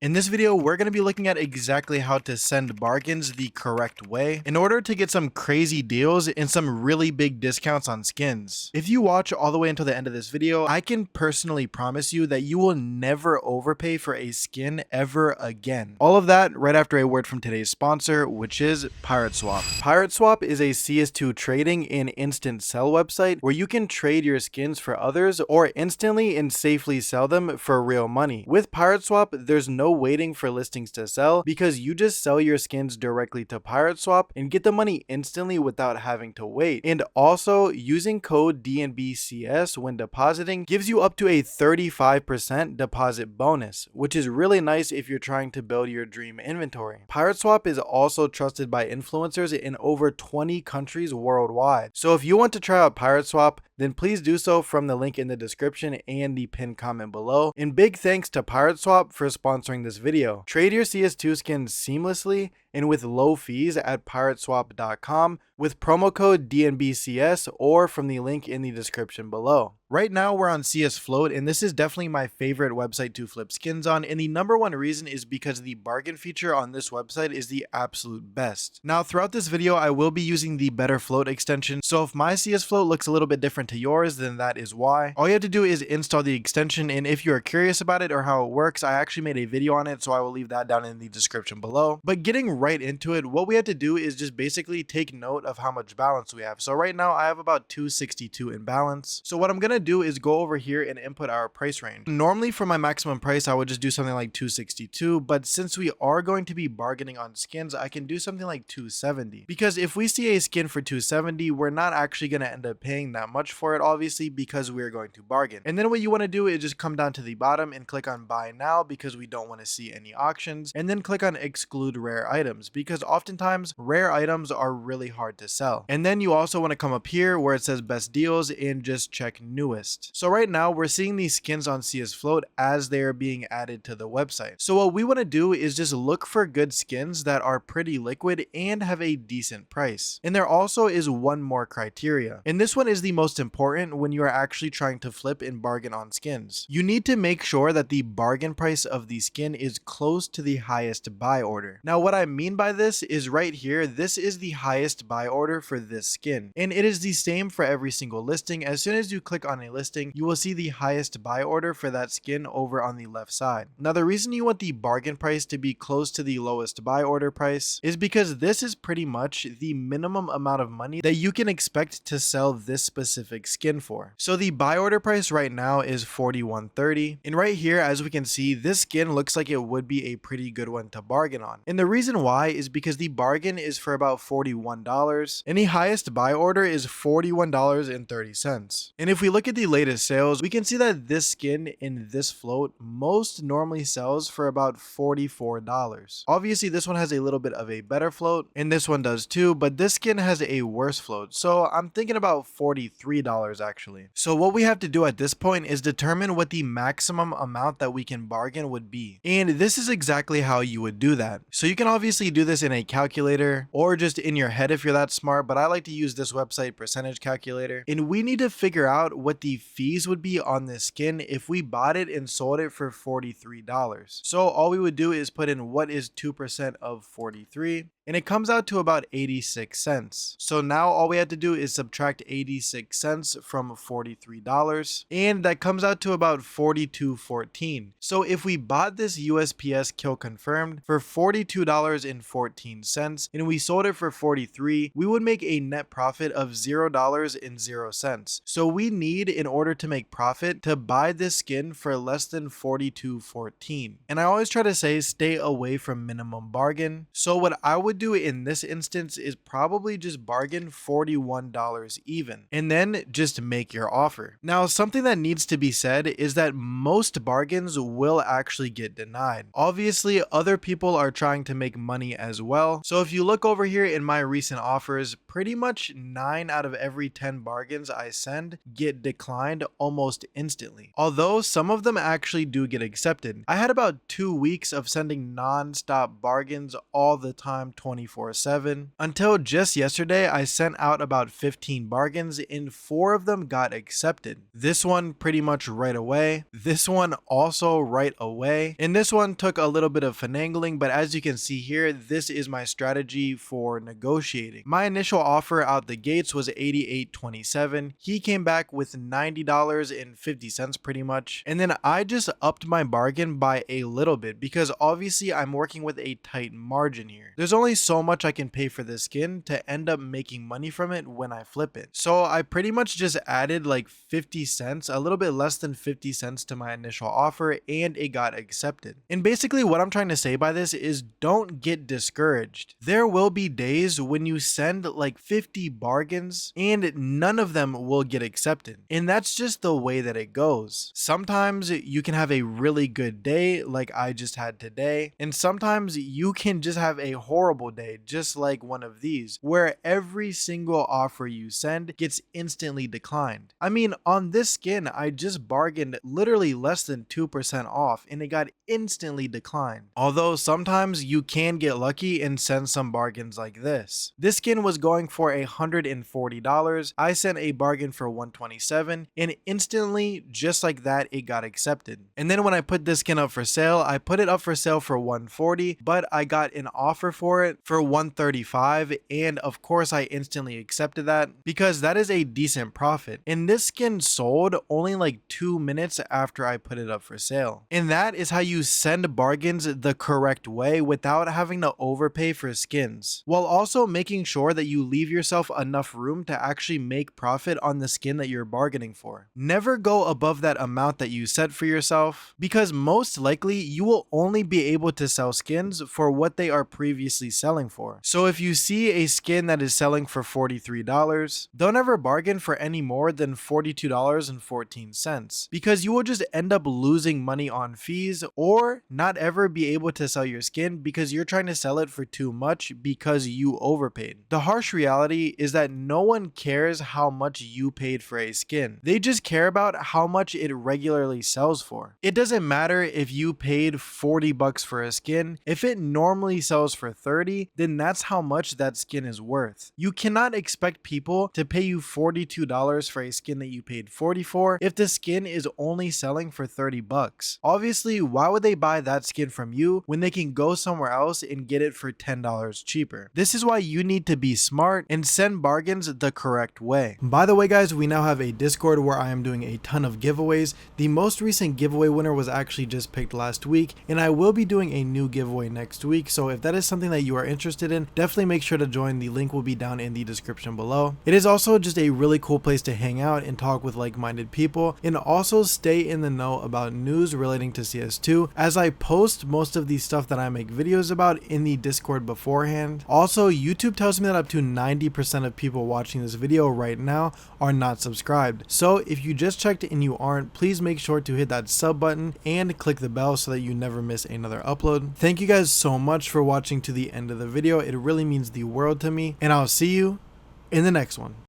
In this video, we're going to be looking at exactly how to send bargains the correct way in order to get some crazy deals and some really big discounts on skins. If you watch all the way until the end of this video, I can personally promise you that you will never overpay for a skin ever again. All of that right after a word from today's sponsor, which is PirateSwap. PirateSwap is a CS2 trading and instant sell website where you can trade your skins for others or instantly and safely sell them for real money. With PirateSwap, there's no waiting for listings to sell because you just sell your skins directly to PirateSwap and get the money instantly without having to wait. And also, using code DNBCS when depositing gives you up to a 35% deposit bonus, which is really nice if you're trying to build your dream inventory. PirateSwap is also trusted by influencers in over 20 countries worldwide. So if you want to try out PirateSwap, then please do so from the link in the description and the pinned comment below. And big thanks to PirateSwap for sponsoring this video. Trade your CS2 skins seamlessly and with low fees at pirateswap.com with promo code DNBCS or from the link in the description below. Right now we're on CS Float, and this is definitely my favorite website to flip skins on, and the number one reason is because the bargain feature on this website is the absolute best. Now throughout this video I will be using the Better Float extension, so if my CS Float looks a little bit different to yours, then that is why. All you have to do is install the extension, and if you are curious about it or how it works, I actually made a video on it, so I will leave that down in the description below. But getting right into it, what we have to do is just basically take note of how much balance we have. So right now I have about 262 in balance. So what I'm gonna do is go over here and input our price range. Normally for my maximum price I would just do something like 262, but since we are going to be bargaining on skins, I can do something like 270, because if we see a skin for 270, we're not actually going to end up paying that much for it, obviously, because we're going to bargain. And then what you want to do is just come down to the bottom and click on buy now, because we don't want to see any auctions, and then click on exclude rare items, because oftentimes rare items are really hard to sell. And then you also want to come up here where it says best deals and just check newest. So right now we're seeing these skins on CS Float as they are being added to the website. So what we want to do is just look for good skins that are pretty liquid and have a decent price. And there also is one more criteria, and this one is the most important when you are actually trying to flip and bargain on skins. You need to make sure that the bargain price of the skin is close to the highest buy order. Now what I mean by this is right here, this is the highest buy order for this skin, and it is the same for every single listing. As soon as you click on a listing, you will see the highest buy order for that skin over on the left side. Now the reason you want the bargain price to be close to the lowest buy order price is because this is pretty much the minimum amount of money that you can expect to sell this specific skin for. So the buy order price right now is 41.30, and right here, as we can see, this skin looks like it would be a pretty good one to bargain on. And the reason why is because the bargain is for about $41 and the highest buy order is $41.30. And if we look at the latest sales, we can see that this skin in this float most normally sells for about $44. Obviously this one has a little bit of a better float, and this one does too, but this skin has a worse float, so I'm thinking about $43 actually. So what we have to do at this point is determine what the maximum amount that we can bargain would be, and this is exactly how you would do that. So you can obviously do this in a calculator or just in your head if you're that smart, but I like to use this website percentage calculator, and we need to figure out what the fees would be on this skin if we bought it and sold it for $43. So all we would do is put in what is 2% of 43, and it comes out to about 86 cents. So now all we have to do is subtract 86 cents from $43, and that comes out to about 42.14. So if we bought this USPS kill confirmed for $42.14 and we sold it for 43, we would make a net profit of $0.00. So we need, in order to make profit, to buy this skin for less than 42.14. And I always try to say stay away from minimum bargain. So what I would do in this instance is probably just bargain $41 even, and then just make your offer. Now something that needs to be said is that most bargains will actually get denied. Obviously other people are trying to make money as well, so if you look over here in my recent offers, pretty much 9 out of every 10 bargains I send get declined almost instantly, although some of them actually do get accepted. I had about 2 weeks of sending non-stop bargains all the time, 24/7 until just yesterday I sent out about 15 bargains and 4 of them got accepted. This one pretty much right away, this one also right away, and this one took a little bit of finagling, but as you can see here, this is my strategy for negotiating. My initial offer out the gates was $88.27. He came back with $90.50 pretty much, and then I just upped my bargain by a little bit because obviously I'm working with a tight margin here. There's only so much I can pay for this skin to end up making money from it when I flip it. So I pretty much just added like 50 cents, a little bit less than 50 cents to my initial offer, and it got accepted. And basically what I'm trying to say by this is don't get discouraged. There will be days when you send like 50 bargains and none of them will get accepted. And that's just the way that it goes. Sometimes you can have a really good day like I just had today, and sometimes you can just have a horrible day just like one of these where every single offer you send gets instantly declined. I mean, on this skin I just bargained literally less than 2% off and it got instantly declined. Although sometimes you can get lucky and send some bargains like this. This skin was going for $140. I sent a bargain for $127 and instantly just like that it got accepted. And then when I put this skin up for sale, I put it up for sale for $140, but I got an offer for it for $135, and of course I instantly accepted that because that is a decent profit. And this skin sold only like 2 minutes after I put it up for sale. And that is how you send bargains the correct way without having to overpay for skins, while also making sure that you leave yourself enough room to actually make profit on the skin that you're bargaining for. Never go above that amount that you set for yourself, because most likely you will only be able to sell skins for what they are previously selling for. So if you see a skin that is selling for $43, don't ever bargain for any more than $42.14, because you will just end up losing money on fees or not ever be able to sell your skin because you're trying to sell it for too much because you overpaid. The harsh reality is that no one cares how much you paid for a skin. They just care about how much it regularly sells for. It doesn't matter if you paid 40 bucks for a skin. If it normally sells for 30, then that's how much that skin is worth. You cannot expect people to pay you $42 for a skin that you paid 40 for if the skin is only selling for 30 bucks. Obviously, why would they buy that skin from you when they can go somewhere else and get it for $10 cheaper? This is why you need to be smart and send bargains the correct way. By the way guys, we now have a Discord where I am doing a ton of giveaways. The most recent giveaway winner was actually just picked last week, and I will be doing a new giveaway next week, so if that is something that you are interested in, definitely make sure to join. The link will be down in the description below. It is also just a really cool place to hang out and talk with like-minded people, and also stay in the know about news relating to CS2, as I post most of the stuff that I make videos about in the Discord beforehand. Also, YouTube tells me that up to 90% of people watching this video right now are not subscribed, so if you just checked and you aren't, please make sure to hit that sub button and click the bell so that you never miss another upload. Thank you guys so much for watching to the end of the video. It really means the world to me, and I'll see you in the next one.